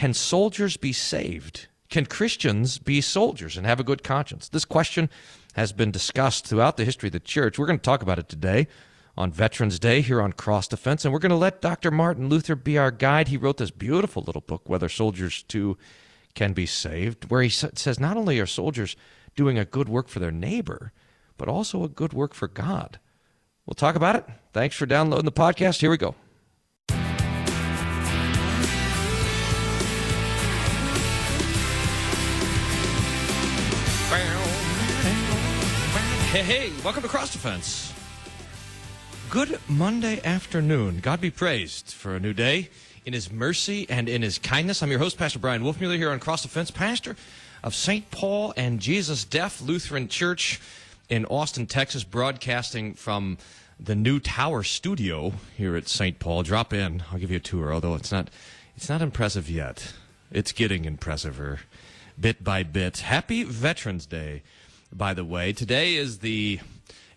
can soldiers be saved? Can Christians be soldiers and have a good conscience? This question has been discussed throughout the history of the church. We're going to talk about it today on Veterans Day here on Cross Defense, and we're going to let Dr. Martin Luther be our guide. He wrote this beautiful little book, Whether Soldiers Too Can Be Saved, where he says not only are soldiers doing a good work for their neighbor, but also a good work for God. We'll talk about it. Thanks for downloading the podcast. Here we go. Hey, welcome to Cross Defense. Good Monday afternoon. God be praised for a new day in His mercy and in His kindness. I'm your host, Pastor Brian Wolfmueller, here on Cross Defense, pastor of St. Paul and Jesus Deaf Lutheran Church in Austin, Texas, broadcasting from the new Tower Studio here at St. Paul. Drop in. I'll give you a tour, although it's not impressive yet. It's getting impressiver bit by bit. Happy Veterans Day, by the way. Today is the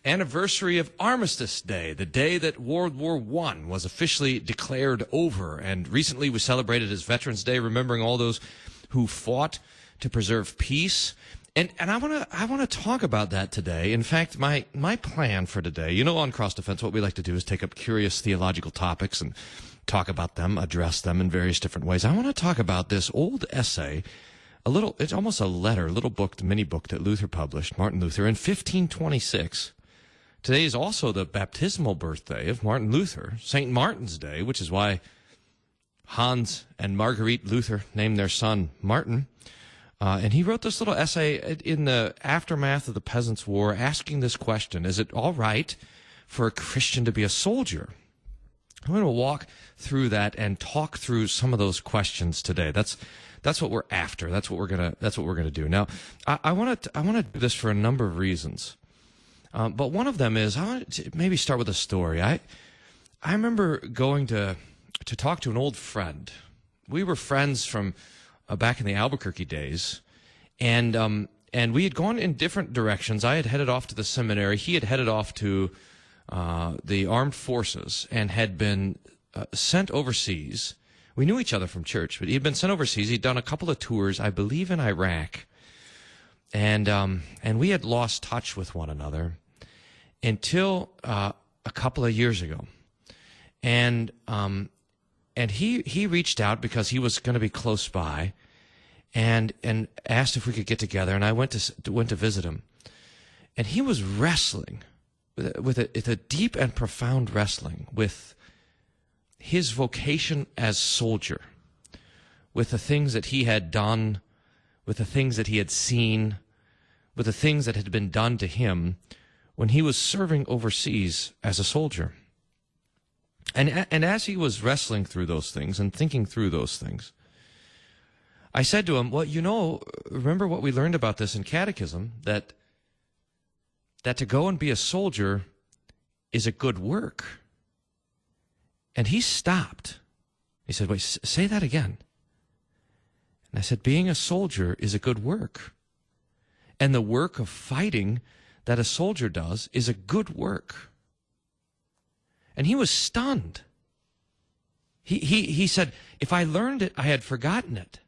anniversary of Armistice Day, the day that World War I was officially declared over. And recently we celebrated as Veterans Day, remembering all those who fought to preserve peace. And I want to talk about that today. In fact, my plan for today, on Cross Defense, what we like to do is take up curious theological topics and talk about them, address them in various different ways. I want to talk about this old essay, it's almost a letter, a little book, mini book that Luther published, Martin Luther, in 1526. Today is also the baptismal birthday of Martin Luther, St. Martin's Day, which is why Hans and Marguerite Luther named their son Martin. And he wrote this little essay in the aftermath of the Peasants' War, asking this question: is it all right for a Christian to be a soldier? I'm going to walk through that and talk through some of those questions today. That's what we're after. That's what we're gonna do. Now, I want to do this for a number of reasons, but one of them is I want to maybe start with a story. I remember going to talk to an old friend. We were friends from back in the Albuquerque days, and we had gone in different directions. I had headed off to the seminary. He had headed off to the armed forces and had been sent overseas. We knew each other from church, but he had been sent overseas. He'd done a couple of tours, I believe, in Iraq, and we had lost touch with one another until a couple of years ago, and he reached out because he was going to be close by, and asked if we could get together, and I went to visit him, and he was wrestling with a deep and profound wrestling with his vocation as soldier, with the things that he had done, with the things that he had seen, with the things that had been done to him when he was serving overseas as a soldier. And as he was wrestling through those things and thinking through those things, I said to him, well, remember what we learned about this in catechism, that to go and be a soldier is a good work. And he stopped. He said, wait, say that again. And I said, being a soldier is a good work. And the work of fighting that a soldier does is a good work. And he was stunned. He said, if I learned it, I had forgotten it.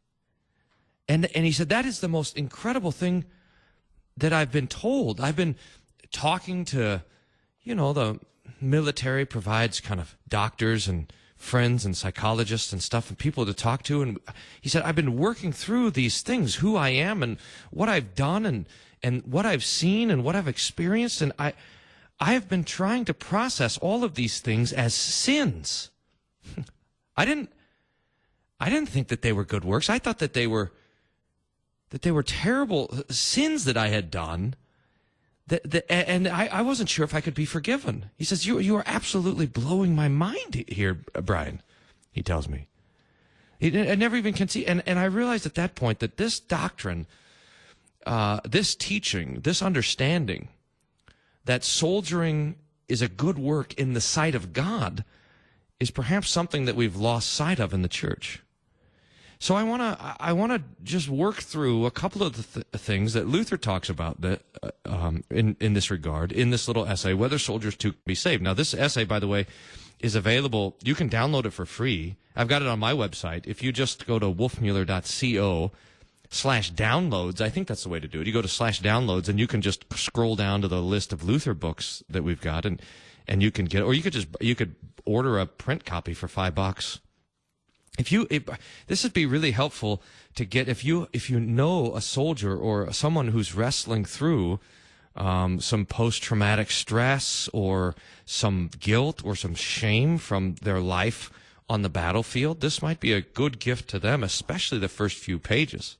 And he said, that is the most incredible thing that I've been told. I've been talking to, the military provides kind of doctors and friends and psychologists and stuff and people to talk to. And he said, I've been working through these things, who I am and what I've done and what I've seen and what I've experienced. And I have been trying to process all of these things as sins. I didn't think that they were good works. I thought that they were terrible sins that I had done. And I wasn't sure if I could be forgiven. He says, you are absolutely blowing my mind here, Brian, he tells me. I never even conceived. And I realized at that point that this doctrine, this teaching, this understanding that soldiering is a good work in the sight of God is perhaps something that we've lost sight of in the church. So I want to just work through a couple of the things that Luther talks about that in this regard in this little essay, Whether Soldiers Too Can Be Saved. Now, this essay, by the way, is available. You can download it for free. I've got it on my website. If you just go to wolfmueller.co/downloads, I think that's the way to do it. You go to /downloads, and you can just scroll down to the list of Luther books that we've got, and you can get, or you could order a print copy for $5. This would be really helpful to get if you know a soldier or someone who's wrestling through some post-traumatic stress or some guilt or some shame from their life on the battlefield. This might be a good gift to them, especially the first few pages.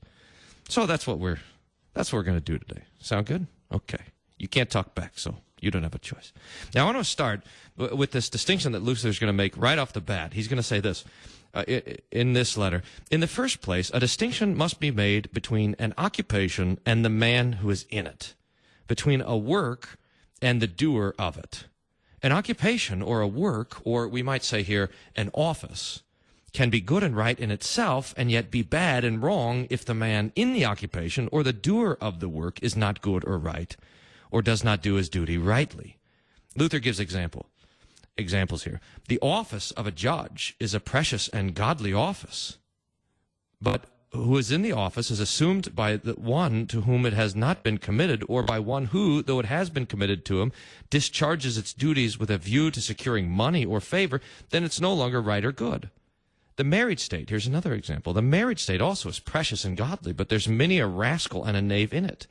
So that's what we're going to do today. Sound good? Okay. You can't talk back, so you don't have a choice. Now I want to start with this distinction that Luther's going to make right off the bat. He's going to say this in this letter. In the first place, a distinction must be made between an occupation and the man who is in it, between a work and the doer of it. An occupation or a work, or we might say here an office, can be good and right in itself and yet be bad and wrong if the man in the occupation or the doer of the work is not good or right, or does not do his duty rightly. Luther gives examples here. The office of a judge is a precious and godly office, but who is in the office is assumed by the one to whom it has not been committed, or by one who, though it has been committed to him, discharges its duties with a view to securing money or favor, then it's no longer right or good. The married state, here's another example. The married state also is precious and godly, but there's many a rascal and a knave in it.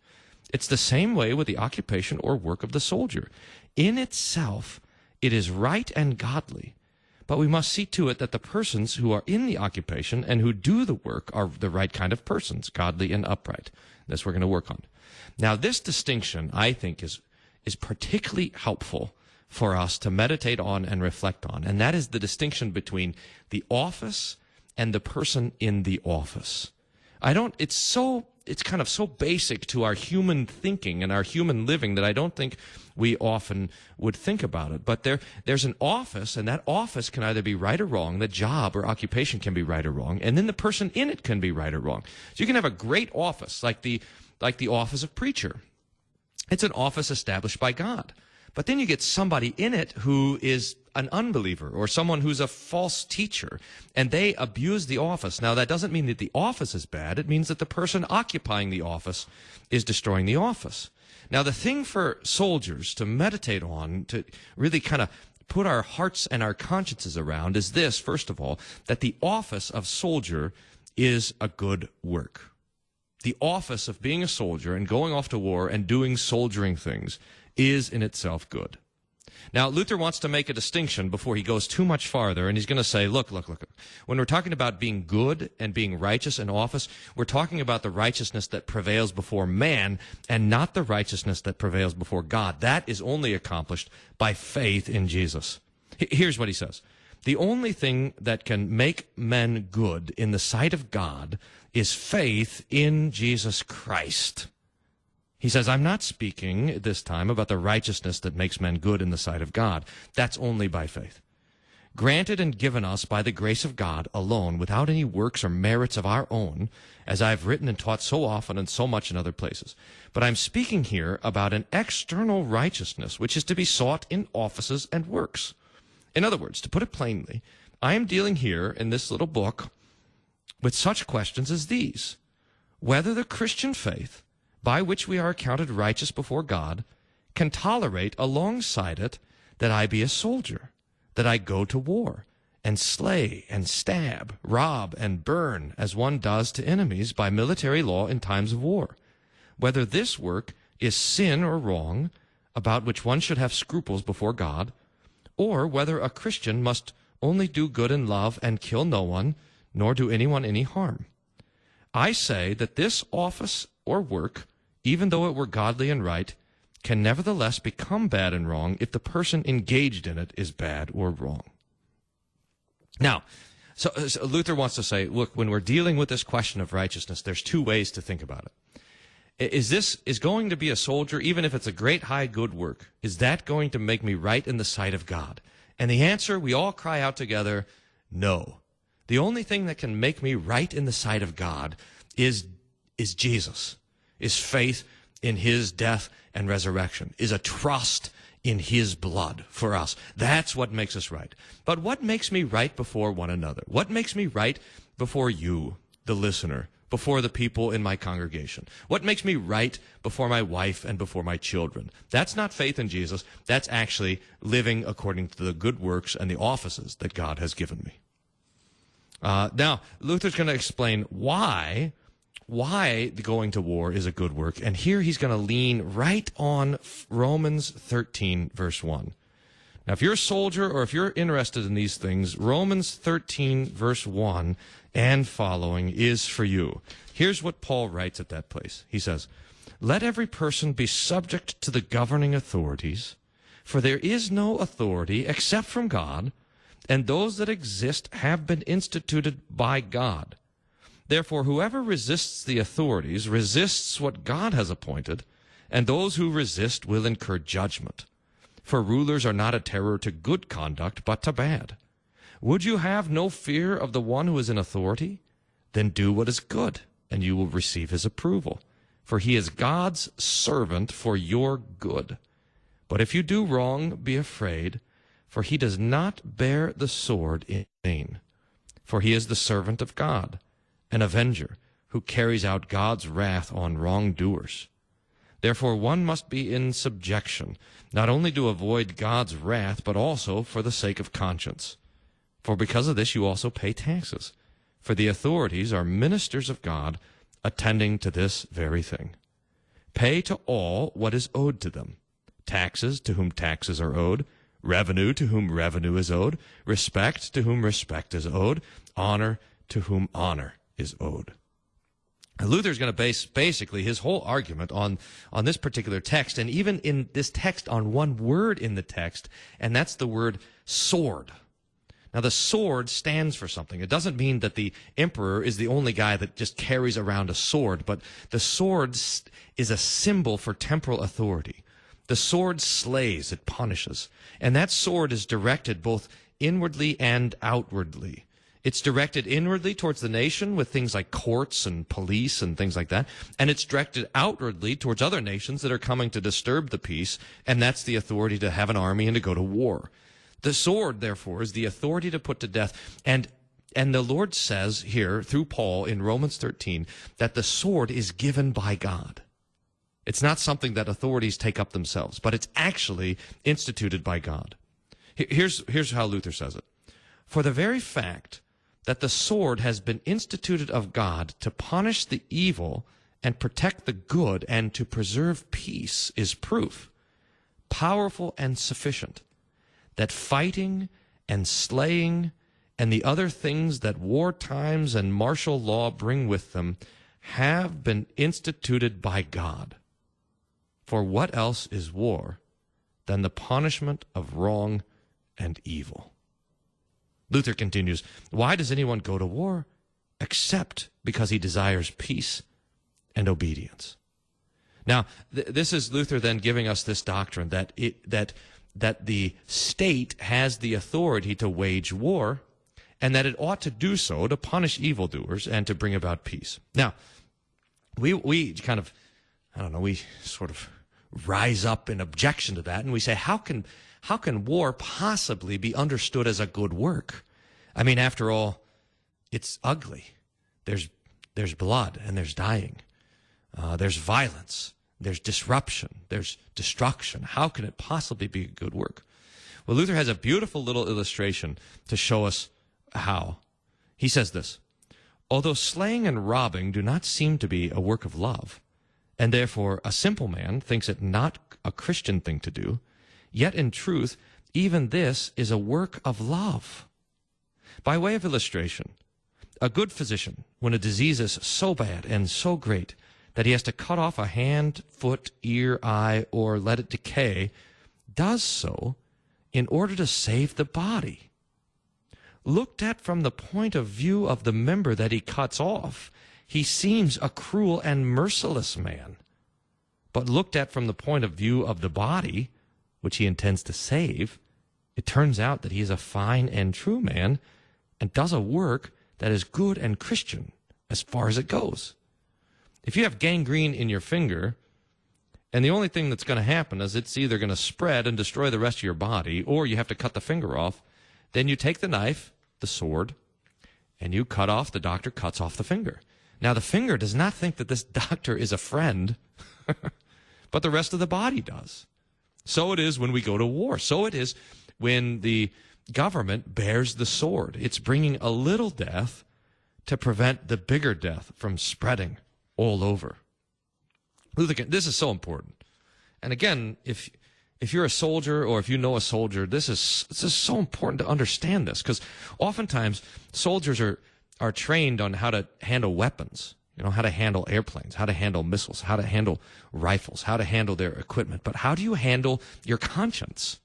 It's the same way with the occupation or work of the soldier. In itself, it is right and godly, but we must see to it that the persons who are in the occupation and who do the work are the right kind of persons, godly and upright. This we're going to work on. Now, this distinction, I think, is particularly helpful for us to meditate on and reflect on, and that is the distinction between the office and the person in the office. It's kind of so basic to our human thinking and our human living that I don't think we often would think about it. But there's an office, and that office can either be right or wrong. The job or occupation can be right or wrong, and then the person in it can be right or wrong. So you can have a great office, like the office of preacher. It's an office established by God. But then you get somebody in it who is an unbeliever or someone who's a false teacher, and they abuse the office. Now, that doesn't mean that the office is bad. It means that the person occupying the office is destroying the office. Now, the thing for soldiers to meditate on, to really kind of put our hearts and our consciences around, is this, first of all, that the office of soldier is a good work. The office of being a soldier and going off to war and doing soldiering things is in itself good. Now, Luther wants to make a distinction before he goes too much farther, and he's going to say, look. When we're talking about being good and being righteous in office, we're talking about the righteousness that prevails before man and not the righteousness that prevails before God. That is only accomplished by faith in Jesus. Here's what he says. The only thing that can make men good in the sight of God is faith in Jesus Christ. He says, I'm not speaking this time about the righteousness that makes men good in the sight of God. That's only by faith. Granted and given us by the grace of God alone, without any works or merits of our own, as I've written and taught so often and so much in other places. But I'm speaking here about an external righteousness, which is to be sought in offices and works. In other words, to put it plainly, I am dealing here in this little book with such questions as these: whether the Christian faith, by which we are accounted righteous before God, can tolerate alongside it that I be a soldier, that I go to war, and slay and stab, rob and burn, as one does to enemies by military law in times of war. Whether this work is sin or wrong, about which one should have scruples before God, or whether a Christian must only do good and love and kill no one, nor do anyone any harm. I say that this office or work, even though it were godly and right, can nevertheless become bad and wrong if the person engaged in it is bad or wrong. Now, so Luther wants to say, look, when we're dealing with this question of righteousness, there's two ways to think about it. Is going to be a soldier, even if it's a great high good work, is that going to make me right in the sight of God? And the answer, we all cry out together, no. The only thing that can make me right in the sight of God is Jesus. Is faith in his death and resurrection, is a trust in his blood for us. That's what makes us right. But what makes me right before one another? What makes me right before you, the listener, before the people in my congregation? What makes me right before my wife and before my children? That's not faith in Jesus. That's actually living according to the good works and the offices that God has given me. Now, Luther's going to explain why going to war is a good work. And here he's going to lean right on Romans 13, verse 1. Now, if you're a soldier or if you're interested in these things, Romans 13, verse 1 and following is for you. Here's what Paul writes at that place. He says, "Let every person be subject to the governing authorities, for there is no authority except from God, and those that exist have been instituted by God. Therefore, whoever resists the authorities resists what God has appointed, and those who resist will incur judgment. For rulers are not a terror to good conduct, but to bad. Would you have no fear of the one who is in authority? Then do what is good, and you will receive his approval. For he is God's servant for your good. But if you do wrong, be afraid, for he does not bear the sword in vain. For he is the servant of God, an avenger, who carries out God's wrath on wrongdoers. Therefore one must be in subjection, not only to avoid God's wrath, but also for the sake of conscience. For because of this you also pay taxes, for the authorities are ministers of God, attending to this very thing. Pay to all what is owed to them, taxes to whom taxes are owed, revenue to whom revenue is owed, respect to whom respect is owed, honor to whom honor is owed." Luther's going to base basically his whole argument on this particular text, and even in this text on one word in the text, and that's the word sword. Now, the sword stands for something. It doesn't mean that the emperor is the only guy that just carries around a sword, but the sword is a symbol for temporal authority. The sword slays, it punishes. And that sword is directed both inwardly and outwardly. It's directed inwardly towards the nation with things like courts and police and things like that. And it's directed outwardly towards other nations that are coming to disturb the peace. And that's the authority to have an army and to go to war. The sword, therefore, is the authority to put to death. And the Lord says here, through Paul in Romans 13, that the sword is given by God. It's not something that authorities take up themselves, but it's actually instituted by God. Here's how Luther says it. For the very fact that the sword has been instituted of God to punish the evil and protect the good and to preserve peace is proof, powerful and sufficient, that fighting and slaying and the other things that war times and martial law bring with them have been instituted by God. For what else is war than the punishment of wrong and evil? Luther continues, why does anyone go to war? Except because he desires peace and obedience. Now, this is Luther then giving us this doctrine that the state has the authority to wage war, and that it ought to do so to punish evildoers and to bring about peace. Now, we kind of, we sort of rise up in objection to that, and we say, how can war possibly be understood as a good work? I mean, after all, it's ugly. There's blood and there's dying. There's violence. There's disruption. There's destruction. How can it possibly be a good work? Well, Luther has a beautiful little illustration to show us how. He says this, although slaying and robbing do not seem to be a work of love, and therefore a simple man thinks it not a Christian thing to do, yet in truth, even this is a work of love. By way of illustration, a good physician, when a disease is so bad and so great that he has to cut off a hand, foot, ear, eye, or let it decay, does so in order to save the body. Looked at from the point of view of the member that he cuts off, he seems a cruel and merciless man. But looked at from the point of view of the body, which he intends to save, it turns out that he is a fine and true man and does a work that is good and Christian as far as it goes. If you have gangrene in your finger And the only thing that's going to happen is it's either going to spread and destroy the rest of your body, or you have to cut the finger off. Then you take the knife, the sword, and you cut off, the doctor cuts off the finger. Now, the finger does not think that this doctor is a friend, but the rest of the body does. So it is when we go to war. So it is when the government bears the sword. It's bringing a little death to prevent the bigger death from spreading all over. This is so important. And again, if you're a soldier or if you know a soldier, this is so important to understand this, because oftentimes soldiers are trained on how to handle weapons, how to handle airplanes, how to handle missiles, how to handle rifles, how to handle their equipment. But how do you handle your conscience?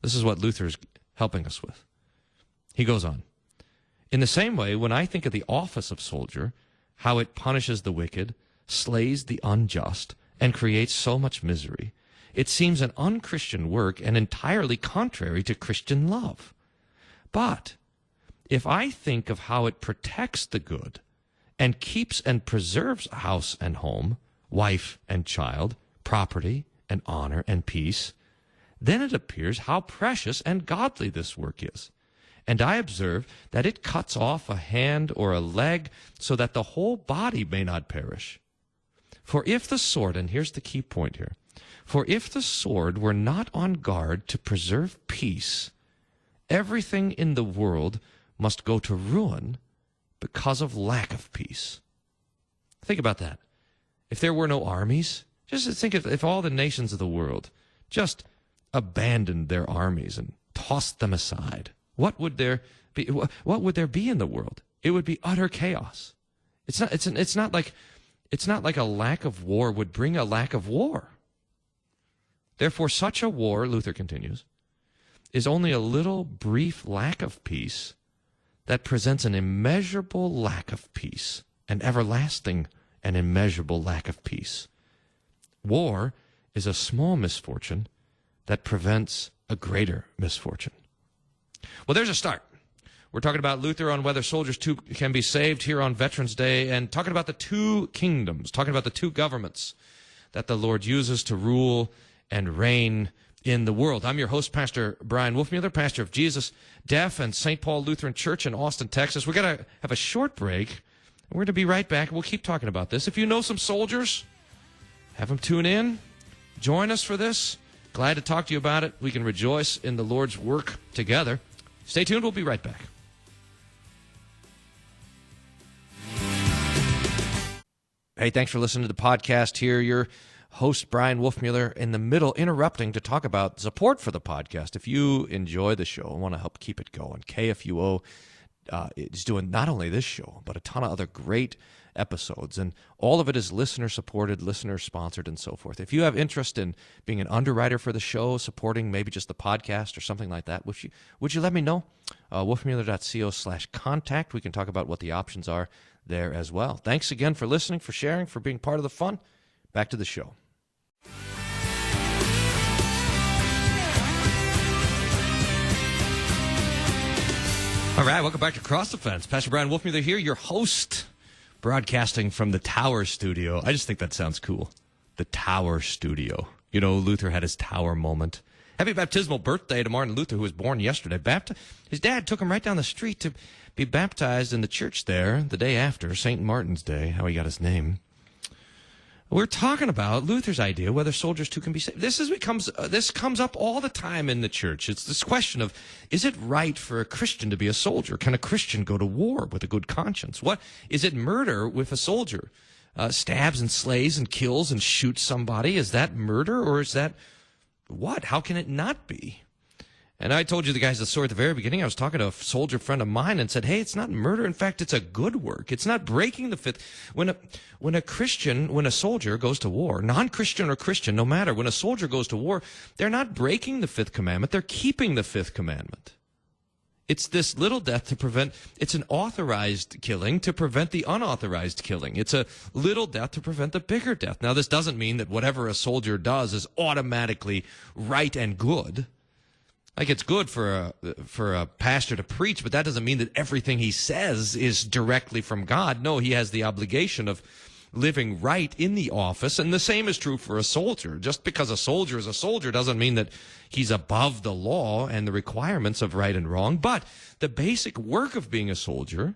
This is what Luther is helping us with. He goes on. In the same way, when I think of the office of soldier, how it punishes the wicked, slays the unjust, and creates so much misery, it seems an unchristian work and entirely contrary to Christian love. But if I think of how it protects the good and keeps and preserves house and home, wife and child, property and honor and peace, then it appears how precious and godly this work is. And I observe that it cuts off a hand or a leg so that the whole body may not perish. For if the sword, and here's the key point here, for if the sword were not on guard to preserve peace, everything in the world must go to ruin because of lack of peace. Think about that. If there were no armies, just think if all the nations of the world just abandoned their armies and tossed them aside, what would there be? What would there be in the world? It would be utter chaos. It's not like a lack of war would bring a lack of war. Therefore, such a war, Luther continues, is only a little brief lack of peace that presents an immeasurable lack of peace, an everlasting and immeasurable lack of peace. War is a small misfortune that prevents a greater misfortune. Well, there's a start. We're talking about Luther on whether soldiers too can be saved here on Veterans Day, and talking about the two kingdoms, talking about the two governments that the Lord uses to rule and reign in the world. I'm your host, Pastor Brian Wolfmueller, pastor of Jesus Deaf and St. Paul Lutheran Church in Austin, Texas. We're going to have a short break. We're going to be right back. We'll keep talking about this. If you know some soldiers, have them tune in. Join us for this. Glad to talk to you about it. We can rejoice in the Lord's work together. Stay tuned. We'll be right back. Hey, thanks for listening to the podcast here. Your host, Brian Wolfmueller, in the middle, interrupting to talk about support for the podcast. If you enjoy the show and want to help keep it going, KFUO is doing not only this show, but a ton of other great episodes. And all of it is listener-supported, listener-sponsored, and so forth. If you have interest in being an underwriter for the show, supporting maybe just the podcast or something like that, would you let me know? wolfmueller.co/contact. We can talk about what the options are there as well. Thanks again for listening, for sharing, for being part of the fun. Back to the show. All right, welcome back to Cross the Fence. Pastor Brian Wolfmueller here, your host, broadcasting from the Tower Studio. I just think that sounds cool. The Tower Studio. You know, Luther had his Tower moment. Happy baptismal birthday to Martin Luther, who was born yesterday. His dad took him right down the street to be baptized in the church there the day after, St. Martin's Day, how he got his name. We're talking about Luther's idea whether soldiers too can be saved. This comes up all the time in the church. It's this question of, is it right for a Christian to be a soldier? Can a Christian go to war with a good conscience? What is it murder if a soldier stabs and slays and kills and shoots somebody? Is that murder, or is that what? How can it not be? And I told you the guys the story at the very beginning. I was talking to a soldier friend of mine and said, hey, it's not murder. In fact, it's a good work. It's not breaking the fifth. When a soldier goes to war, non-Christian or Christian, no matter, when a soldier goes to war, they're not breaking the fifth commandment. They're keeping the fifth commandment. It's this little death to prevent, it's an authorized killing to prevent the unauthorized killing. It's a little death to prevent the bigger death. Now, this doesn't mean that whatever a soldier does is automatically right and good. Like, it's good for a pastor to preach, but that doesn't mean that everything he says is directly from God. No, he has the obligation of living right in the office. And the same is true for a soldier. Just because a soldier is a soldier doesn't mean that he's above the law and the requirements of right and wrong. But the basic work of being a soldier,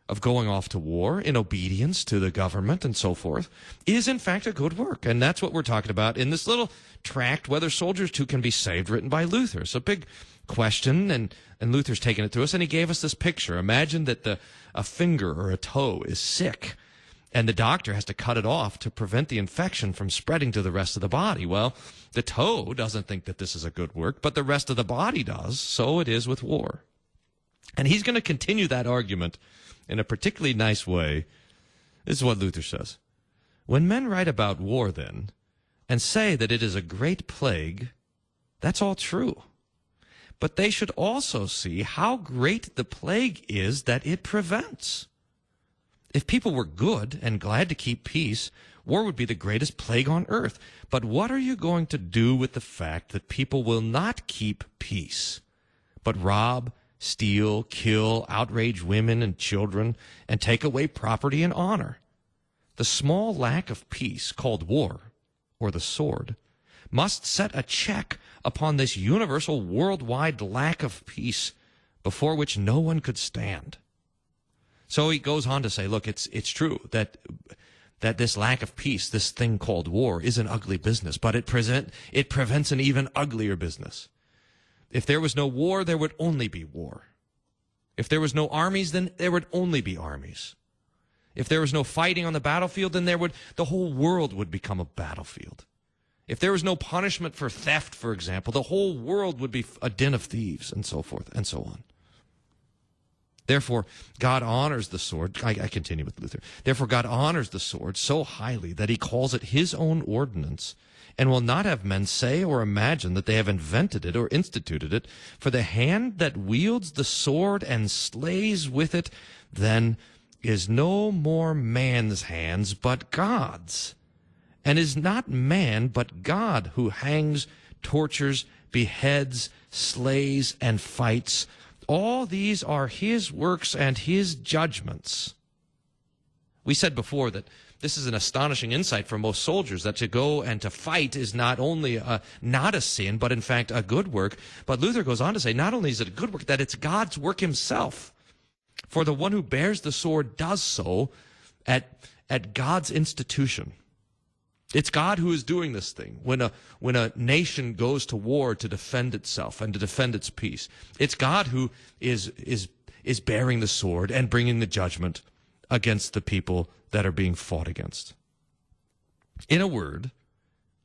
of going off to war in obedience to the government and so forth, is in fact a good work. And that's what we're talking about in this little tract, Whether Soldiers Too Can Be Saved, written by Luther. It's a big question, and Luther's taken it to us, and he gave us this picture. Imagine that a finger or a toe is sick, and the doctor has to cut it off to prevent the infection from spreading to the rest of the body. Well, the toe doesn't think that this is a good work, but the rest of the body does. So it is with war. And he's going to continue that argument in a particularly nice way. This is what Luther says. When men write about war, then, and say that it is a great plague, that's all true. But they should also see how great the plague is that it prevents. If people were good and glad to keep peace, war would be the greatest plague on earth. But what are you going to do with the fact that people will not keep peace, but rob, steal, kill, outrage women and children, and take away property and honor? The small lack of peace, called war, or the sword, must set a check upon this universal worldwide lack of peace before which no one could stand. So he goes on to say, look, it's true that this lack of peace, this thing called war, is an ugly business, but it prevents an even uglier business. If there was no war, there would only be war. If there was no armies, then there would only be armies. If there was no fighting on the battlefield, then the whole world would become a battlefield. If there was no punishment for theft, for example, the whole world would be a den of thieves, and so forth and so on. Therefore, God honors the sword. I continue with Luther. Therefore, God honors the sword so highly that he calls it his own ordinance, and will not have men say or imagine that they have invented it or instituted it. For the hand that wields the sword and slays with it then is no more man's hands, but God's. And is not man, but God, who hangs, tortures, beheads, slays, and fights. All these are his works and his judgments. We said before that this is an astonishing insight for most soldiers, that to go and to fight is not only not a sin, but in fact a good work. But Luther goes on to say, not only is it a good work, that it's God's work himself. For the one who bears the sword does so at God's institution. It's God who is doing this thing. When a nation goes to war to defend itself and to defend its peace, it's God who is bearing the sword and bringing the judgment against the people that are being fought against. In a word,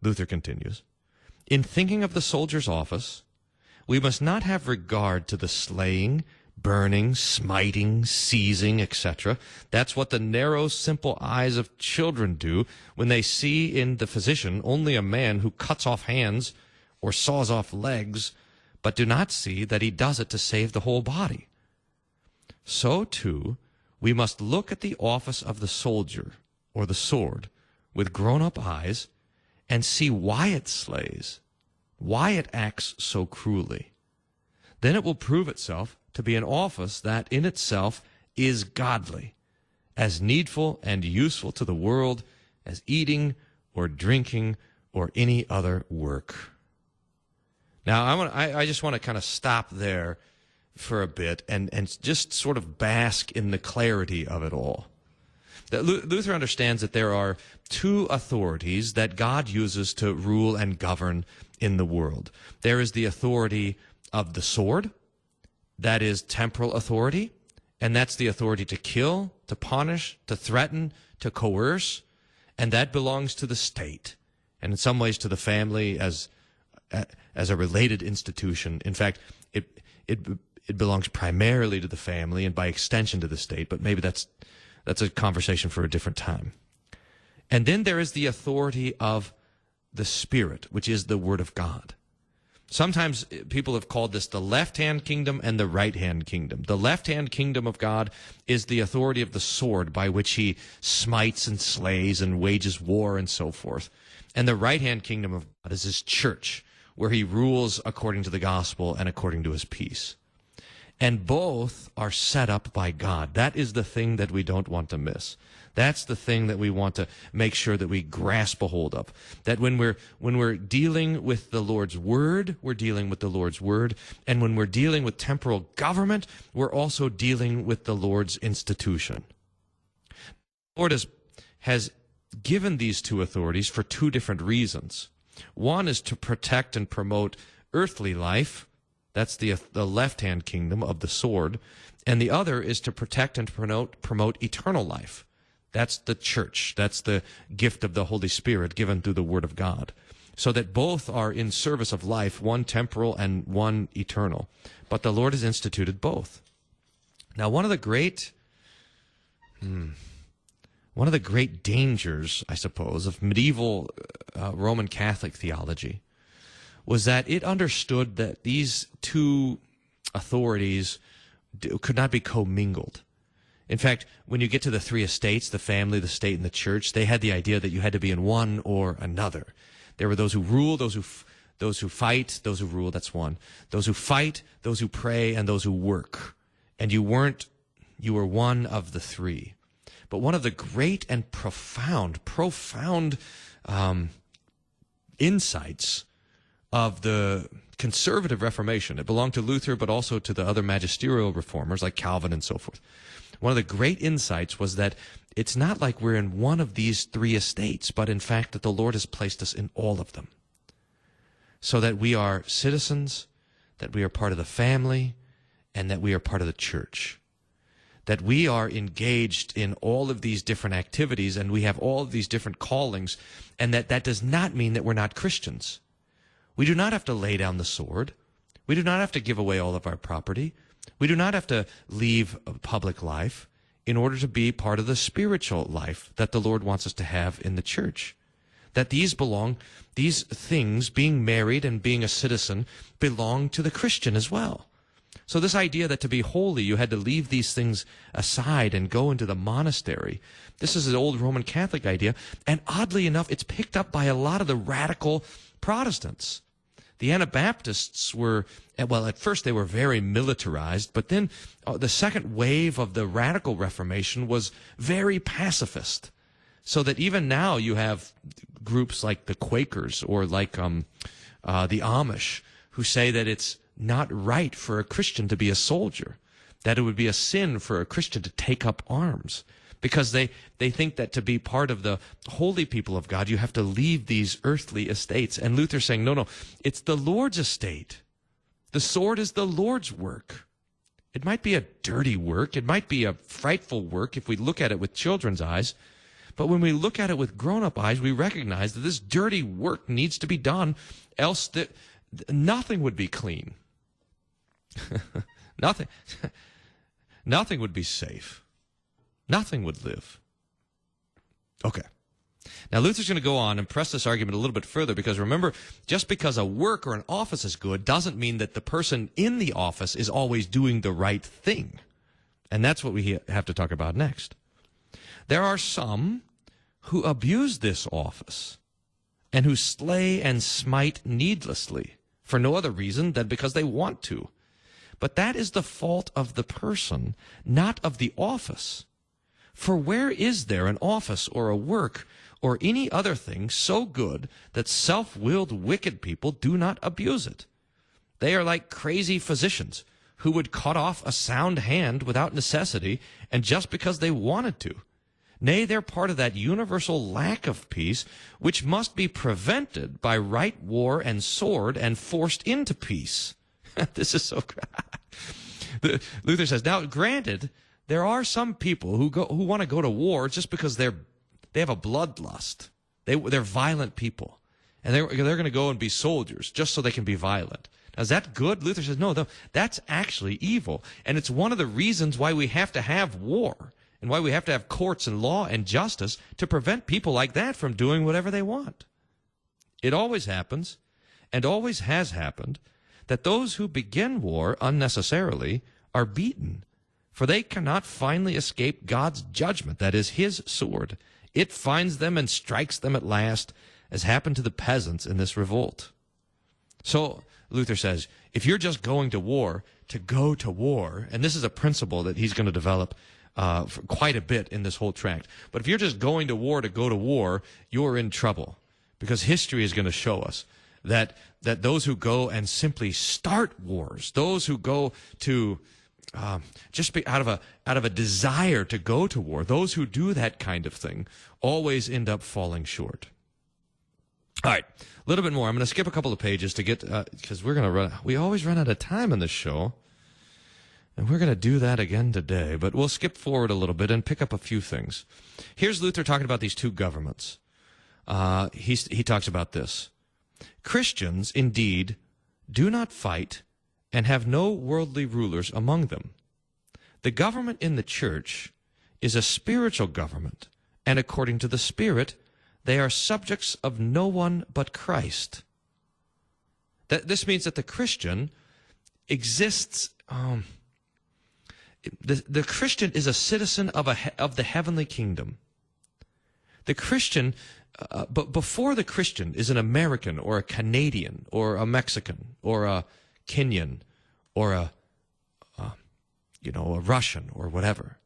Luther continues, in thinking of the soldier's office, we must not have regard to the slaying, burning, smiting, seizing, etc. That's what the narrow, simple eyes of children do when they see in the physician only a man who cuts off hands or saws off legs, but do not see that he does it to save the whole body. So, too, we must look at the office of the soldier, or the sword, with grown-up eyes, and see why it slays, why it acts so cruelly. Then it will prove itself to be an office that in itself is godly, as needful and useful to the world as eating or drinking or any other work. Now, I just want to kind of stop there for a bit and just sort of bask in the clarity of it all. That Luther understands that there are two authorities that God uses to rule and govern in the world. There is the authority of the sword, that is temporal authority, and that's the authority to kill, to punish, to threaten, to coerce, and that belongs to the state, and in some ways to the family as a related institution. In fact, it belongs primarily to the family and by extension to the state, but maybe that's a conversation for a different time. And then there is the authority of the Spirit, which is the Word of God. Sometimes people have called this the left-hand kingdom and the right-hand kingdom. The left-hand kingdom of God is the authority of the sword by which he smites and slays and wages war and so forth. And the right-hand kingdom of God is his church, where he rules according to the gospel and according to his peace. And both are set up by God. That is the thing that we don't want to miss. That's the thing that we want to make sure that we grasp a hold of. That when we're dealing with the Lord's Word, we're dealing with the Lord's Word. And when we're dealing with temporal government, we're also dealing with the Lord's institution. The Lord has given these two authorities for two different reasons. One is to protect and promote earthly life. That's the left-hand kingdom of the sword. And the other is to protect and promote eternal life. That's the church. That's the gift of the Holy Spirit given through the Word of God. So that both are in service of life, one temporal and one eternal. But the Lord has instituted both. Now, one of the great dangers, I suppose, of medieval Roman Catholic theology was that it understood that these two authorities could not be commingled. In fact, when you get to the three estates, the family, the state, and the church, they had the idea that you had to be in one or another. There were those who rule, those who fight, those who rule, that's one. Those who fight, those who pray, and those who work. And you were one of the three. But one of the great and profound insights of the conservative Reformation, it belonged to Luther, but also to the other magisterial reformers like Calvin and so forth. One of the great insights was that it's not like we're in one of these three estates, but in fact that the Lord has placed us in all of them. So that we are citizens, that we are part of the family, and that we are part of the church. That we are engaged in all of these different activities, and we have all of these different callings, and that does not mean that we're not Christians. We do not have to lay down the sword. We do not have to give away all of our property. We do not have to leave public life in order to be part of the spiritual life that the Lord wants us to have in the church. That these things, being married and being a citizen, belong to the Christian as well. So this idea that to be holy, you had to leave these things aside and go into the monastery, this is an old Roman Catholic idea, and oddly enough, it's picked up by a lot of the radical Protestants. The Anabaptists were, well, at first they were very militarized, but then the second wave of the radical Reformation was very pacifist. So that even now you have groups like the Quakers or like the Amish who say that it's not right for a Christian to be a soldier, that it would be a sin for a Christian to take up arms, because they think that to be part of the holy people of God, you have to leave these earthly estates. And Luther's saying, no, it's the Lord's estate. The sword is the Lord's work. It might be a dirty work. It might be a frightful work if we look at it with children's eyes. But when we look at it with grown-up eyes, we recognize that this dirty work needs to be done, else nothing would be clean. Nothing would be safe. Nothing would live. Okay. Now, Luther's going to go on and press this argument a little bit further, because remember, just because a work or an office is good doesn't mean that the person in the office is always doing the right thing. And that's what we have to talk about next. There are some who abuse this office and who slay and smite needlessly for no other reason than because they want to. But that is the fault of the person, not of the office. For where is there an office or a work or any other thing so good that self-willed wicked people do not abuse it? They are like crazy physicians who would cut off a sound hand without necessity and just because they wanted to. Nay, they're part of that universal lack of peace which must be prevented by right war and sword and forced into peace. This is so Luther says, now granted, there are some people who want to go to war just because they have a bloodlust. They're violent people. And they're going to go and be soldiers just so they can be violent. Now, is that good? Luther says, no, that's actually evil. And it's one of the reasons why we have to have war and why we have to have courts and law and justice to prevent people like that from doing whatever they want. It always happens, and always has happened, that those who begin war unnecessarily are beaten, for they cannot finally escape God's judgment, that is, his sword. It finds them and strikes them at last, as happened to the peasants in this revolt. So, Luther says, If you're just going to war to go to war, and this is a principle that he's going to develop for quite a bit in this whole tract, but if you're just going to war to go to war, you're in trouble, because history is going to show us that those who go and simply start wars, those who go to just be out of a desire to go to war, those who do that kind of thing always end up falling short. All right, a little bit more. I'm going to skip a couple of pages to get because we always run out of time on this show, and we're going to do that again today. But we'll skip forward a little bit and pick up a few things. Here's Luther talking about these two governments. He talks about this. Christians, indeed, do not fight and have no worldly rulers among them. The government in the church is a spiritual government, and according to the Spirit, they are subjects of no one but Christ. This means that the Christian exists. The Christian is a citizen of the heavenly kingdom. The Christian, but before the Christian is an American or a Canadian or a Mexican or a Kenyan or a Russian or whatever.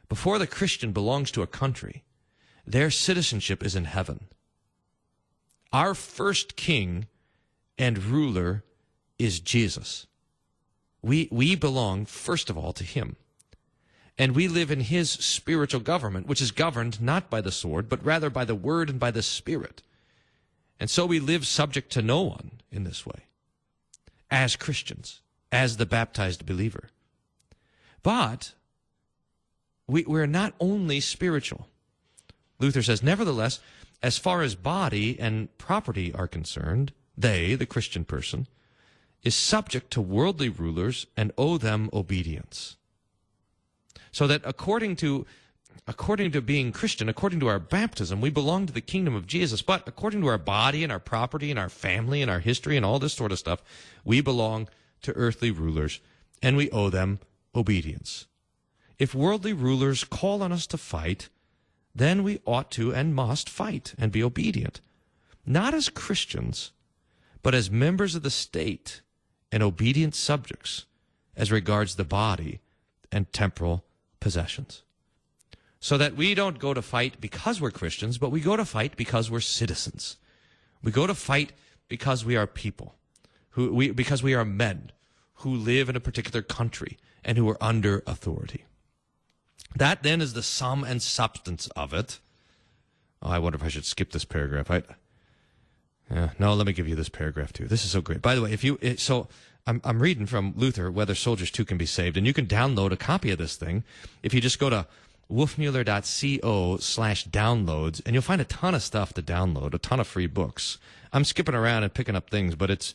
Before the Christian belongs to a country, their citizenship is in heaven. Our first king and ruler is Jesus. We belong, first of all, to him. And we live in his spiritual government, which is governed not by the sword, but rather by the word and by the Spirit. And so we live subject to no one in this way, as Christians, as the baptized believer. But we're not only spiritual. Luther says, nevertheless, as far as body and property are concerned, they, the Christian person, is subject to worldly rulers and owe them obedience. So that according to being Christian, according to our baptism, we belong to the kingdom of Jesus. But according to our body and our property and our family and our history and all this sort of stuff, we belong to earthly rulers and we owe them obedience. If worldly rulers call on us to fight, then we ought to and must fight and be obedient, not as Christians, but as members of the state and obedient subjects as regards the body and temporal possessions. So that we don't go to fight because we're Christians, but we go to fight because we're citizens. We go to fight because we are people, because we are men who live in a particular country and who are under authority. That then is the sum and substance of it. Oh, I wonder if I should skip this paragraph. No, let me give you this paragraph too. This is so great. By the way, I'm reading from Luther, Whether Soldiers Too Can Be Saved, and you can download a copy of this thing if you just go to wolfmueller.co/downloads, and you'll find a ton of stuff to download, a ton of free books. I'm skipping around and picking up things, but it's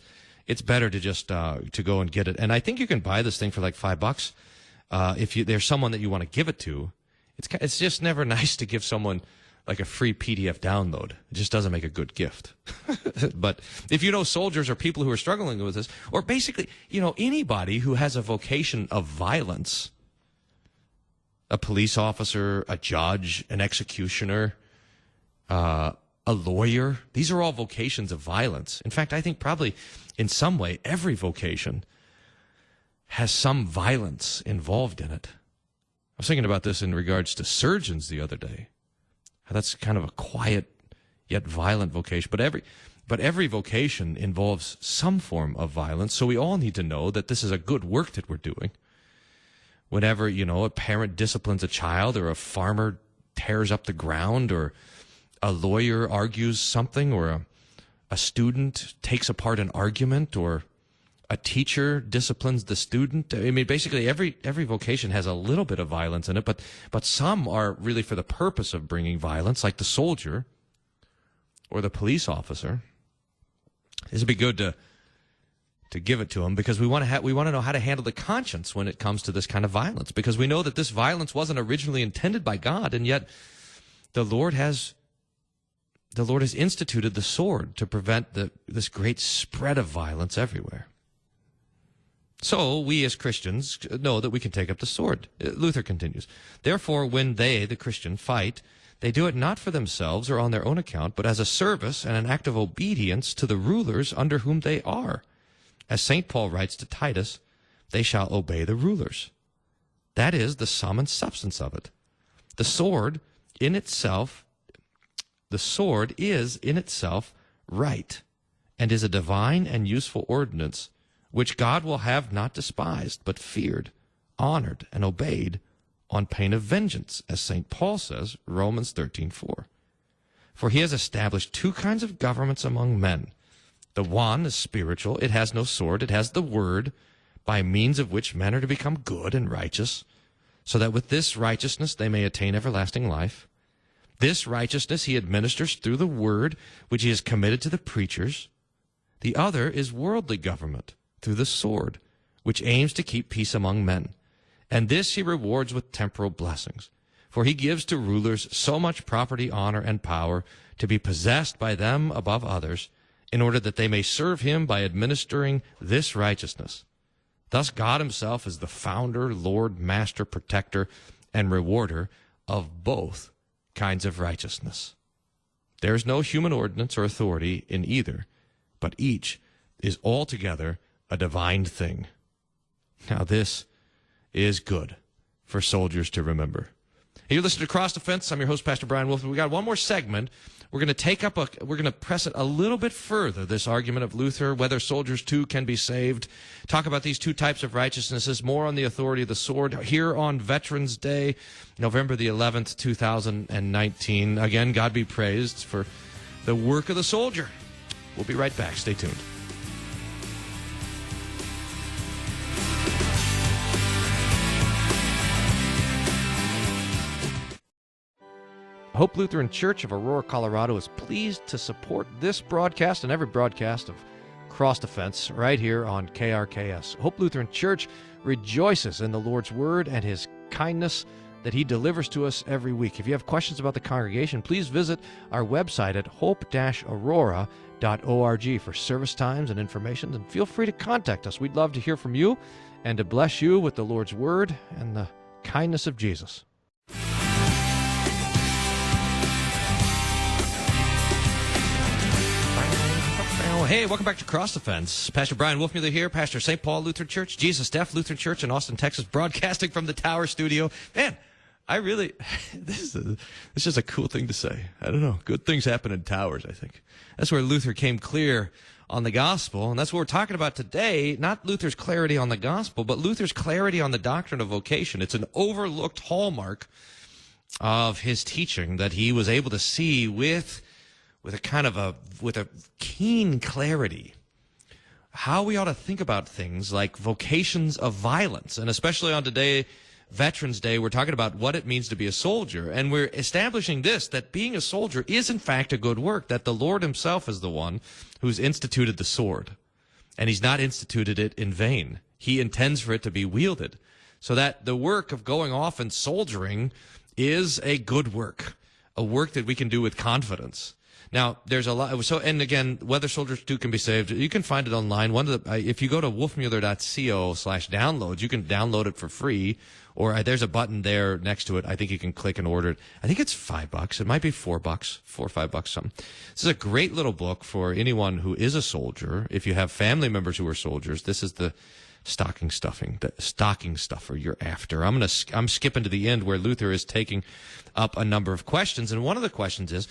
better to just to go and get it. And I think you can buy this thing for like $5. If there's someone that you want to give it to, it's just never nice to give someone like a free PDF download. It just doesn't make a good gift. But if you know soldiers or people who are struggling with this, or basically, anybody who has a vocation of violence, a police officer, a judge, an executioner, a lawyer, these are all vocations of violence. In fact, I think probably in some way every vocation has some violence involved in it. I was thinking about this in regards to surgeons the other day. That's kind of a quiet yet violent vocation. But every vocation involves some form of violence, so we all need to know that this is a good work that we're doing. Whenever, a parent disciplines a child, or a farmer tears up the ground, or a lawyer argues something, or a student takes apart an argument, or a teacher disciplines the student. I mean, basically every vocation has a little bit of violence in it, but some are really for the purpose of bringing violence, like the soldier or the police officer. This would be good to give it to them, because we want to know how to handle the conscience when it comes to this kind of violence, because we know that this violence wasn't originally intended by God, and yet the Lord has instituted the sword to prevent this great spread of violence everywhere. So we as Christians know that we can take up the sword. Luther continues, therefore, when they, the Christian, fight, they do it not for themselves or on their own account, but as a service and an act of obedience to the rulers under whom they are, As St. Paul writes to Titus, they shall obey the rulers. That is the sum and substance of it. The sword is in itself right, and is a divine and useful ordinance, which God will have not despised, but feared, honored, and obeyed, on pain of vengeance, as St. Paul says, Romans 13:4. For he has established two kinds of governments among men. The one is spiritual, it has no sword, it has the word, by means of which men are to become good and righteous, so that with this righteousness they may attain everlasting life. This righteousness he administers through the word, which he has committed to the preachers. The other is worldly government, through the sword, which aims to keep peace among men. And this he rewards with temporal blessings. For he gives to rulers so much property, honor, and power to be possessed by them above others, in order that they may serve him by administering this righteousness. Thus God himself is the founder, Lord, master, protector, and rewarder of both kinds of righteousness. There is no human ordinance or authority in either, but each is altogether a divine thing. Now this is good for soldiers to remember. Hey, you're listening to Across the Fence. I'm your host, Pastor Brian Wolfman. We got one more segment. We're going to press it a little bit further, this argument of Luther, whether soldiers too can be saved. Talk about these two types of righteousnesses, more on the authority of the sword, here on Veterans Day, November the 11th, 2019. Again, God be praised for the work of the soldier. We'll be right back. Stay tuned. Hope Lutheran Church of Aurora, Colorado is pleased to support this broadcast and every broadcast of Cross the Fence right here on KRKS. Hope Lutheran Church rejoices in the Lord's Word and His kindness that He delivers to us every week. If you have questions about the congregation, please visit our website at hope-aurora.org for service times and information, and feel free to contact us. We'd love to hear from you and to bless you with the Lord's Word and the kindness of Jesus. Hey, welcome back to Cross the Fence. Pastor Brian Wolfmuller here, pastor St. Paul Lutheran Church, Jesus Deaf Lutheran Church in Austin, Texas, broadcasting from the Tower Studio. Man, this is just a cool thing to say. I don't know. Good things happen in towers, I think. That's where Luther came clear on the gospel, and that's what we're talking about today. Not Luther's clarity on the gospel, but Luther's clarity on the doctrine of vocation. It's an overlooked hallmark of his teaching that he was able to see with a keen clarity how we ought to think about things like vocations of violence. And especially on today, Veterans Day, we're talking about what it means to be a soldier. And we're establishing this, that being a soldier is in fact a good work, that the Lord himself is the one who's instituted the sword. And he's not instituted it in vain. He intends for it to be wielded. So that the work of going off and soldiering is a good work, a work that we can do with confidence. Now, there's a lot. So, and again, whether soldiers too can be saved, you can find it online. If you go to wolfmuller.co/downloads, you can download it for free. Or there's a button there next to it. I think you can click and order it. I think it's $5. It might be $4, $4 or $5, something. This is a great little book for anyone who is a soldier. If you have family members who are soldiers, this is the stocking stuffer you're after. I'm skipping to the end where Luther is taking up a number of questions, and one of the questions is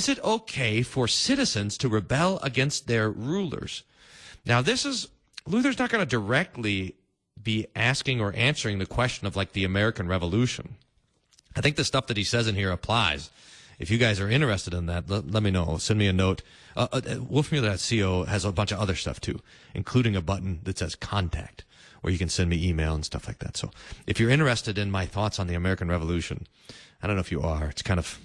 it okay for citizens to rebel against their rulers? Now, Luther's not going to directly be asking or answering the question of like the American Revolution. I think the stuff that he says in here applies. If you guys are interested in that, let me know. Send me a note. Wolfmuller.co has a bunch of other stuff too, including a button that says contact, where you can send me email and stuff like that. So if you're interested in my thoughts on the American Revolution, I don't know if you are. It's kind of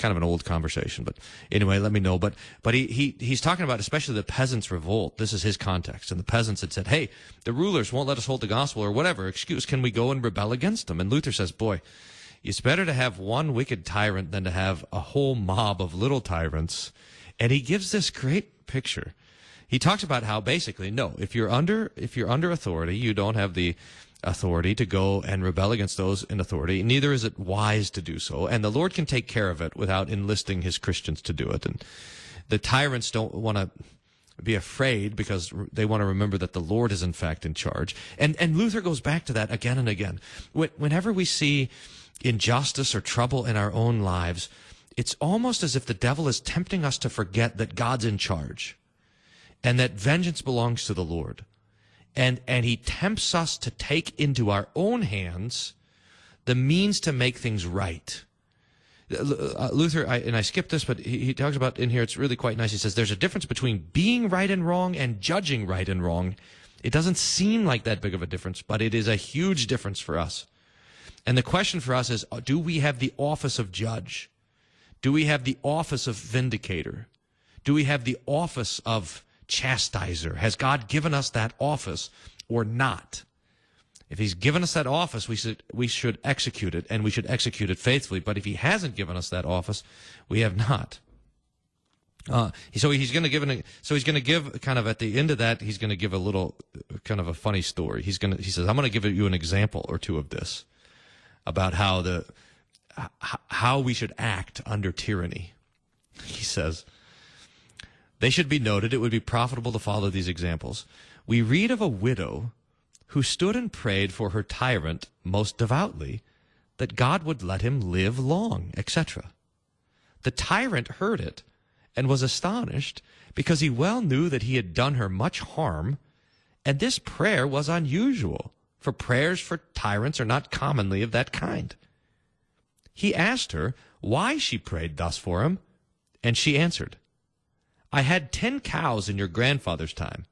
an old conversation, but anyway, let me know. But he's talking about especially the peasants' revolt. This is his context. And the peasants had said, hey, the rulers won't let us hold the gospel or whatever excuse. Can we go and rebel against them? And Luther says, boy, it's better to have one wicked tyrant than to have a whole mob of little tyrants. And he gives this great picture. He talks about how basically, no, if you're under authority, you don't have the authority to go and rebel against those in authority. Neither is it wise to do so. And the Lord can take care of it without enlisting his Christians to do it. And the tyrants don't want to be afraid because they want to remember that the Lord is in fact in charge. And Luther goes back to that again and again. Whenever we see injustice or trouble in our own lives, it's almost as if the devil is tempting us to forget that God's in charge and that vengeance belongs to the Lord. And he tempts us to take into our own hands the means to make things right. Luther, and I skipped this, but he talks about in here, it's really quite nice. He says there's a difference between being right and wrong and judging right and wrong. It doesn't seem like that big of a difference, but it is a huge difference for us. And the question for us is, do we have the office of judge? Do we have the office of vindicator? Do we have the office of chastiser? Has God given us that office or not? If he's given us that office, we should execute it, and we should execute it faithfully. But if he hasn't given us that office, we have not. So he's going to give kind of at the end of that, he's going to give a little kind of a funny story. He says, I'm going to give you an example or two of this about how we should act under tyranny. He says, they should be noted. It would be profitable to follow these examples. We read of a widow who stood and prayed for her tyrant most devoutly, that God would let him live long, etc. The tyrant heard it and was astonished, because he well knew that he had done her much harm, and this prayer was unusual, for prayers for tyrants are not commonly of that kind. He asked her why she prayed thus for him, and she answered, I had 10 cows in your grandfather's time.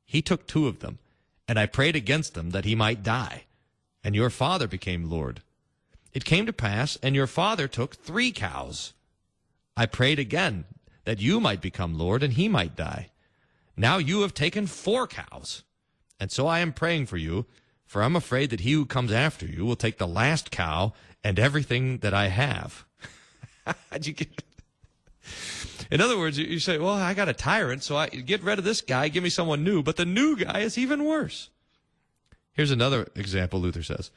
He took 2 of them, and I prayed against them that he might die, and your father became Lord. It came to pass, and your father took 3 cows. I prayed again that you might become Lord, and he might die. Now you have taken 4 cows, and so I am praying for you, for I'm afraid that he who comes after you will take the last cow and everything that I have. How'd you get it? In other words, you say, well, I got a tyrant, so I get rid of this guy, give me someone new, but the new guy is even worse. Here's another example, Luther says.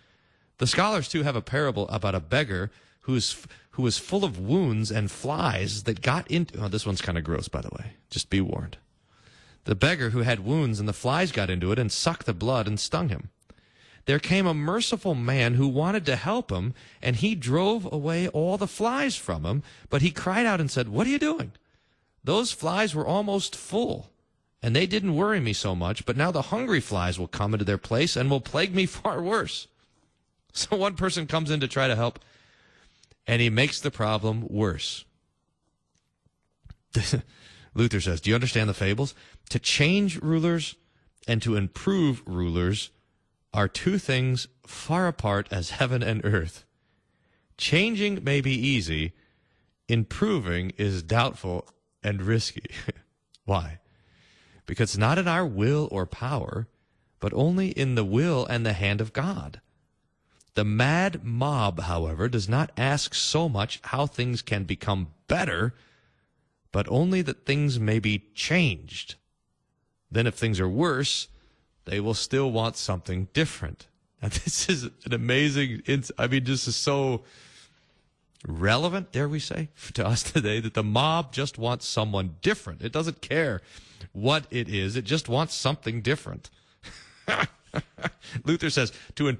The scholars, too, have a parable about a beggar who was full of wounds and flies that got into... Oh, this one's kind of gross, by the way. Just be warned. The beggar who had wounds and the flies got into it and sucked the blood and stung him. There came a merciful man who wanted to help him, and he drove away all the flies from him, but he cried out and said, what are you doing? Those flies were almost full, and they didn't worry me so much, but now the hungry flies will come into their place and will plague me far worse. So one person comes in to try to help, and he makes the problem worse. Luther says, do you understand the fables? To change rulers and to improve rulers are 2 things far apart as heaven and earth. Changing may be easy, improving is doubtful and risky. Why? Because it's not in our will or power, but only in the will and the hand of God. The mad mob, however, does not ask so much how things can become better, but only that things may be changed. Then if things are worse, they will still want something different. And this is an amazing, this is so relevant, dare we say, to us today, that the mob just wants someone different. It doesn't care what it is. It just wants something different. Luther says, to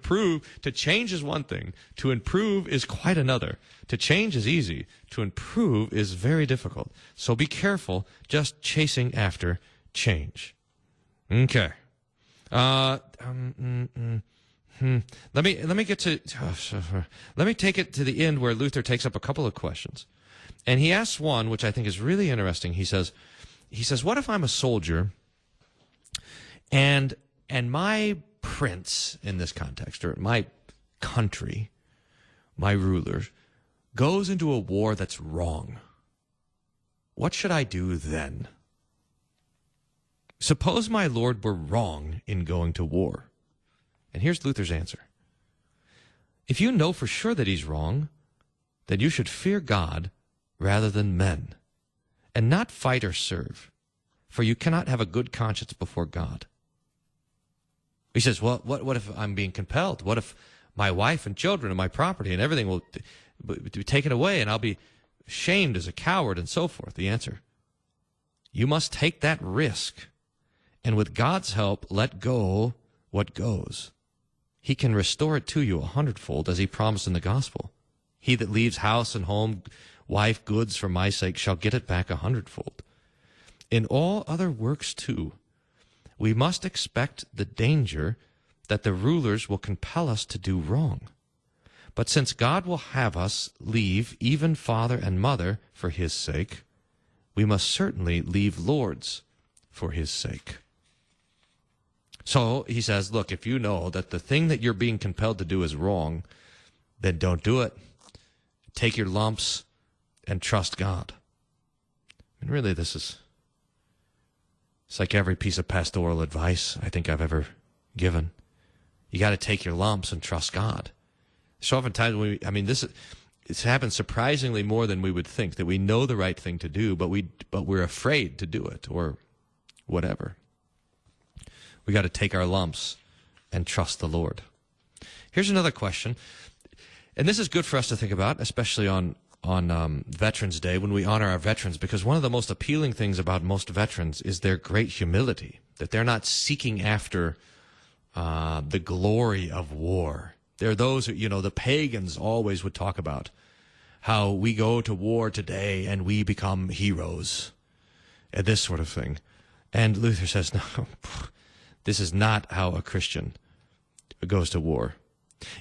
change is one thing. To improve is quite another. To change is easy. To improve is very difficult. So be careful just chasing after change. Okay. Let me take it to the end where Luther takes up a couple of questions. And he asks one, which I think is really interesting. He says, what if I'm a soldier and my prince in this context, or my country, my ruler, goes into a war that's wrong? What should I do then? Suppose my Lord were wrong in going to war. And here's Luther's answer. If you know for sure that he's wrong, then you should fear God rather than men, and not fight or serve, for you cannot have a good conscience before God. He says, well, what if I'm being compelled? What if my wife and children and my property and everything will be taken away, and I'll be shamed as a coward and so forth? The answer, You must take that risk, and with God's help, let go what goes. He can restore it to you 100-fold, as he promised in the gospel. He that leaves house and home, wife, goods for my sake, shall get it back 100-fold. In all other works, too, we must expect the danger that the rulers will compel us to do wrong. But since God will have us leave even father and mother for his sake, we must certainly leave lords for his sake. So he says, look, if you know that the thing that you're being compelled to do is wrong, then don't do it. Take your lumps and trust God. And really, it's like every piece of pastoral advice I think I've ever given. You got to take your lumps and trust God. So oftentimes, it's happened surprisingly more than we would think, that we know the right thing to do, but we're afraid to do it, or whatever. We got to take our lumps and trust the Lord. Here's another question, and this is good for us to think about, especially on Veterans Day, when we honor our veterans, because one of the most appealing things about most veterans is their great humility, that they're not seeking after the glory of war. There are those who, the pagans always would talk about how we go to war today and we become heroes, and this sort of thing. And Luther says, no, this is not how a Christian goes to war.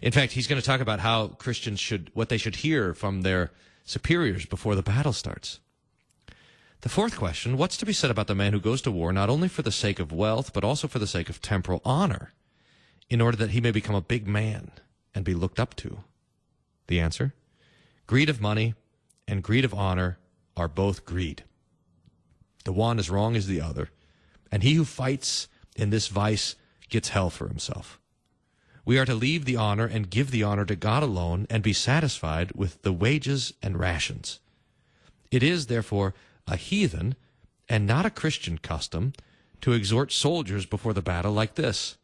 In fact, he's going to talk about how Christians what they should hear from their superiors before the battle starts. The fourth question, what's to be said about the man who goes to war not only for the sake of wealth, but also for the sake of temporal honor, in order that he may become a big man and be looked up to? The answer, greed of money and greed of honor are both greed. The one as wrong as the other, and he who fights in this vice gets hell for himself. We are to leave the honor and give the honor to God alone and be satisfied with the wages and rations. It is, therefore, a heathen and not a Christian custom to exhort soldiers before the battle like this.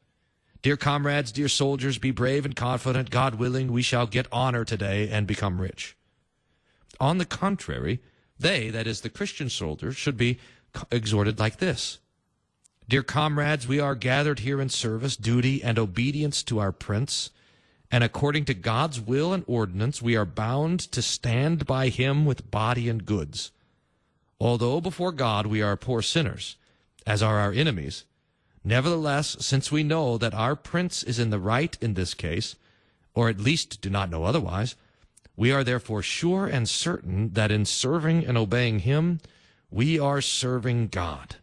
Dear comrades, dear soldiers, be brave and confident. God willing, we shall get honor today and become rich. On the contrary, they, that is, the Christian soldiers, should be exhorted like this. Dear comrades, we are gathered here in service, duty, and obedience to our prince, and according to God's will and ordinance, we are bound to stand by him with body and goods. Although before God we are poor sinners, as are our enemies, nevertheless, since we know that our prince is in the right in this case, or at least do not know otherwise, we are therefore sure and certain that in serving and obeying him, we are serving God.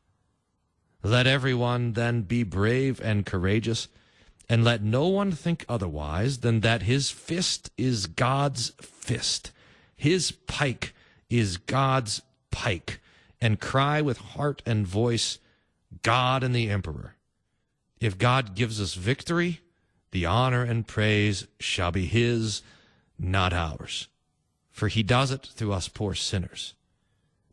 Let everyone then be brave and courageous, and let no one think otherwise than that his fist is God's fist, his pike is God's pike, and cry with heart and voice, God and the emperor. If God gives us victory, the honor and praise shall be his, not ours. For he does it through us poor sinners.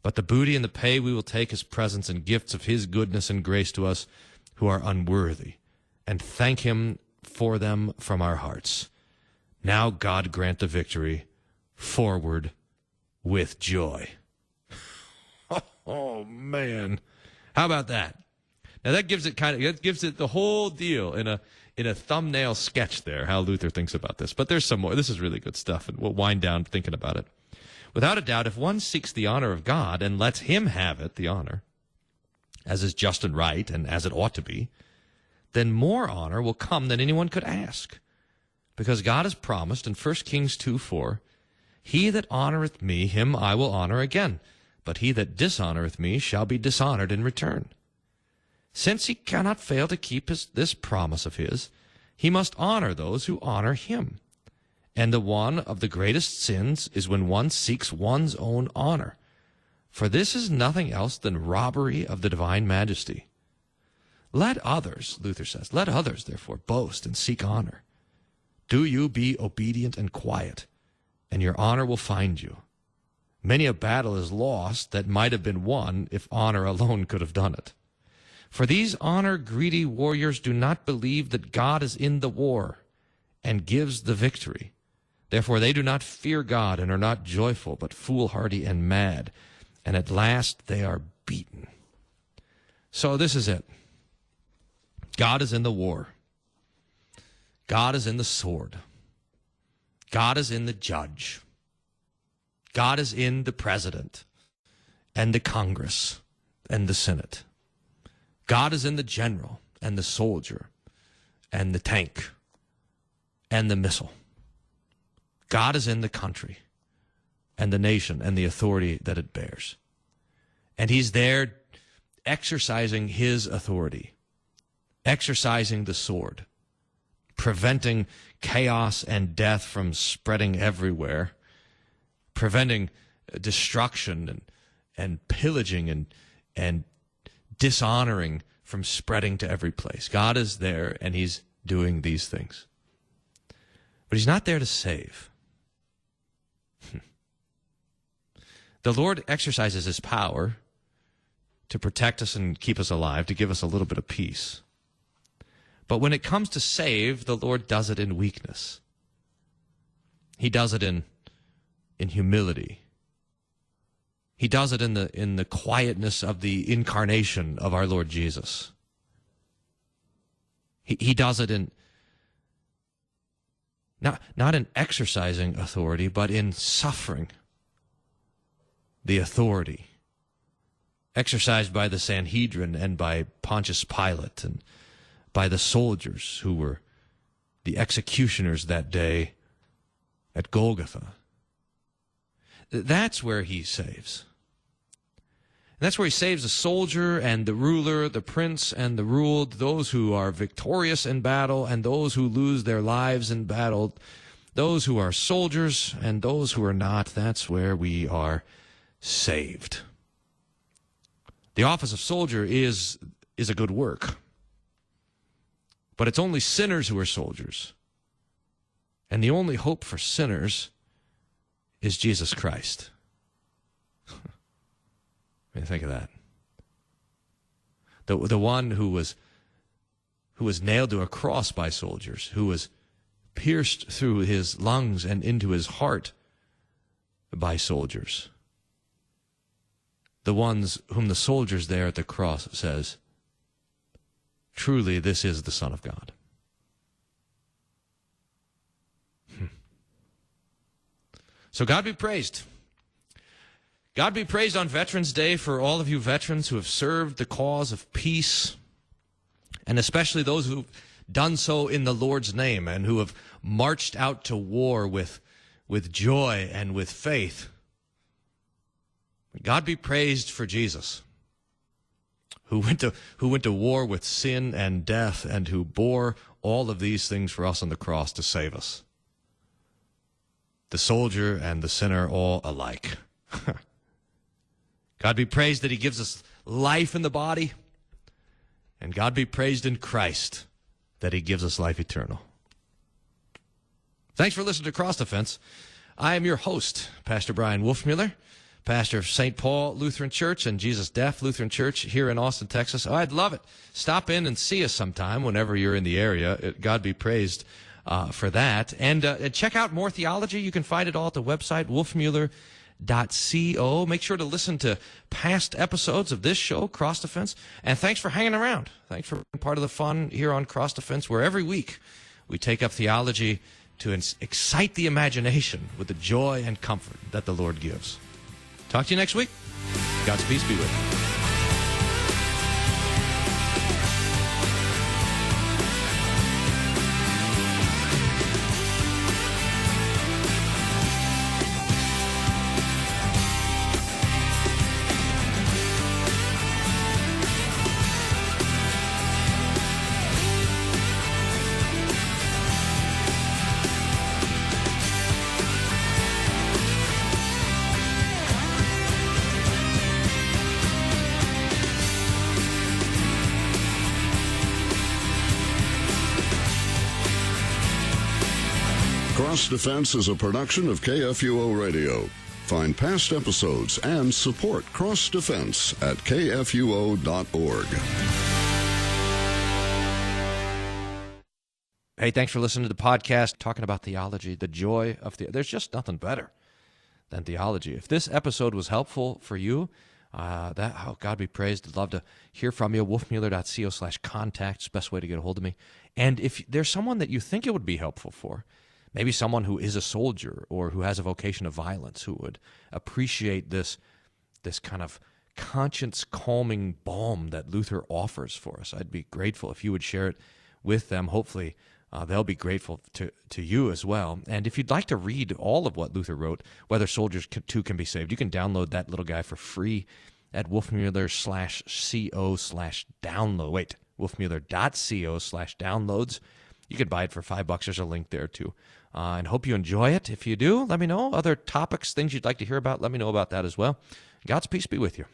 But the booty and the pay we will take as presents and gifts of his goodness and grace to us who are unworthy, and thank him for them from our hearts. Now God grant the victory. Forward with joy. Oh, man. How about that? Now that gives it the whole deal in a thumbnail sketch there, how Luther thinks about this. But there's some more. This is really good stuff, and we'll wind down thinking about it. Without a doubt, if one seeks the honor of God and lets him have it, the honor, as is just and right and as it ought to be, then more honor will come than anyone could ask. Because God has promised in 1 Kings 2:4, he that honoreth me, him I will honor again, but he that dishonoreth me shall be dishonored in return. Since he cannot fail to keep this promise of his, he must honor those who honor him. And the one of the greatest sins is when one seeks one's own honor. For this is nothing else than robbery of the divine majesty. Let others, Luther says, let others, therefore, boast and seek honor. Do you be obedient and quiet, and your honor will find you. Many a battle is lost that might have been won if honor alone could have done it. For these honor-greedy warriors do not believe that God is in the war and gives the victory. Therefore they do not fear God and are not joyful, but foolhardy and mad, and at last they are beaten. So this is it. God is in the war. God is in the sword. God is in the judge. God is in the president and the Congress and the Senate. God is in the general and the soldier and the tank and the missile. God is in the country and the nation and the authority that it bears. And he's there exercising his authority, exercising the sword, preventing chaos and death from spreading everywhere, preventing destruction and pillaging and dishonoring from spreading to every place. God is there, and he's doing these things. But he's not there to save. The Lord exercises his power to protect us and keep us alive, to give us a little bit of peace. But when it comes to save, the Lord does it in weakness. He does it in humility. He does it in the quietness of the incarnation of our Lord Jesus. He does it in not in exercising authority, but in suffering the authority exercised by the Sanhedrin and by Pontius Pilate and by the soldiers who were the executioners that day at Golgotha. That's where he saves. And that's where he saves the soldier and the ruler, the prince and the ruled, those who are victorious in battle and those who lose their lives in battle, those who are soldiers and those who are not. That's where we are saved. The office of soldier is a good work. But it's only sinners who are soldiers. And the only hope for sinners is Jesus Christ. I mean, think of that. The one who was nailed to a cross by soldiers, who was pierced through his lungs and into his heart by soldiers. The ones whom the soldiers there at the cross says, truly, this is the Son of God. So God be praised. God be praised on Veterans Day for all of you veterans who have served the cause of peace, and especially those who've done so in the Lord's name and who have marched out to war with joy and with faith. God be praised for Jesus, who went to war with sin and death and who bore all of these things for us on the cross to save us. The soldier and the sinner all alike. God be praised that he gives us life in the body, and God be praised in Christ that he gives us life eternal. Thanks for listening to Cross Defense. I am your host, Pastor Brian Wolfmueller, pastor of St. Paul Lutheran Church and Jesus Deaf Lutheran Church here in Austin, Texas. Oh, I'd love it. Stop in and see us sometime whenever you're in the area. God be praised for that. And check out more theology. You can find it all at the website, wolfmueller.co. Make sure to listen to past episodes of this show, Cross Defense. And thanks for hanging around. Thanks for being part of the fun here on Cross Defense, where every week we take up theology to excite the imagination with the joy and comfort that the Lord gives. Talk to you next week. God's peace be with you. Cross Defense is a production of KFUO Radio. Find past episodes and support Cross Defense at kfuo.org. Hey, thanks for listening to the podcast, talking about theology, the joy of there's just nothing better than theology. If this episode was helpful for you, God be praised. I'd love to hear from you. Wolfmueller.co/contact is the best way to get a hold of me. And if there's someone that you think it would be helpful for, maybe someone who is a soldier or who has a vocation of violence who would appreciate this kind of conscience-calming balm that Luther offers for us, I'd be grateful if you would share it with them. Hopefully, they'll be grateful to you as well. And if you'd like to read all of what Luther wrote, Whether Soldiers Too Can Be Saved, you can download that little guy for free at wolfmueller.co/download. Wait, wolfmueller.co/downloads. You could buy it for $5. There's a link there too. And hope you enjoy it. If you do, let me know. Other topics, things you'd like to hear about, let me know about that as well. God's peace be with you.